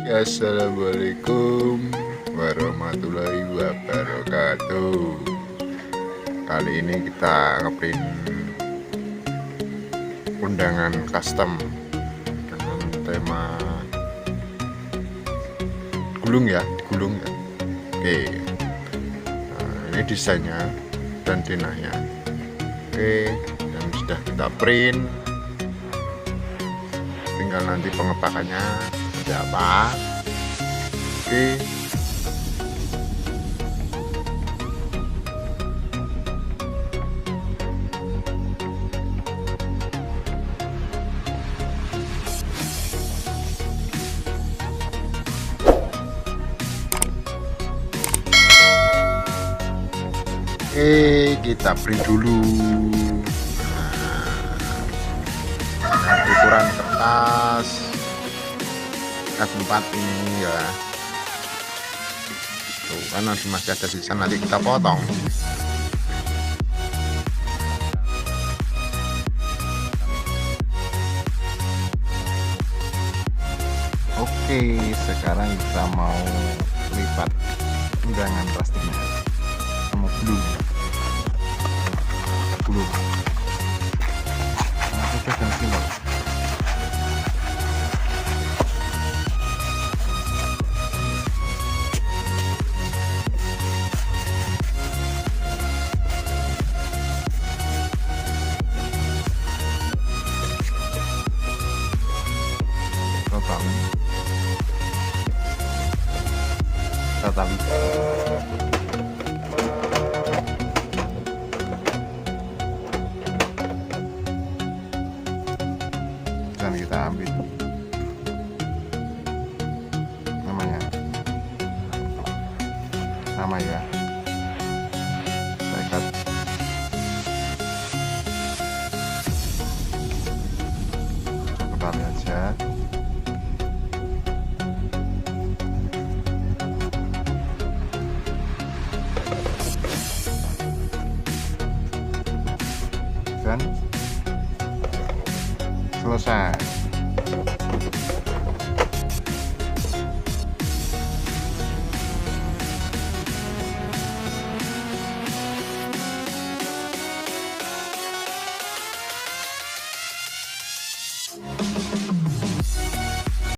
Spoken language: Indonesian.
Assalamualaikum warahmatullahi wabarakatuh. Kali ini kita ngeprint undangan custom dengan tema gulung ya. Oke, nah, ini desainnya dan denahnya. Oke, dan sudah kita print, tinggal nanti pengepakannya seperti apa. Oke, kita print dulu. Nah, ukuran kertas A4 ini ya. Tuh kan masih ada sisa, nanti kita potong. Oke, sekarang kita mau lipat undangan plastiknya sama gulung. Nah, kita ganti loh. Tali dan kita ambil nama ya, cetak tali aja. Dan selesai.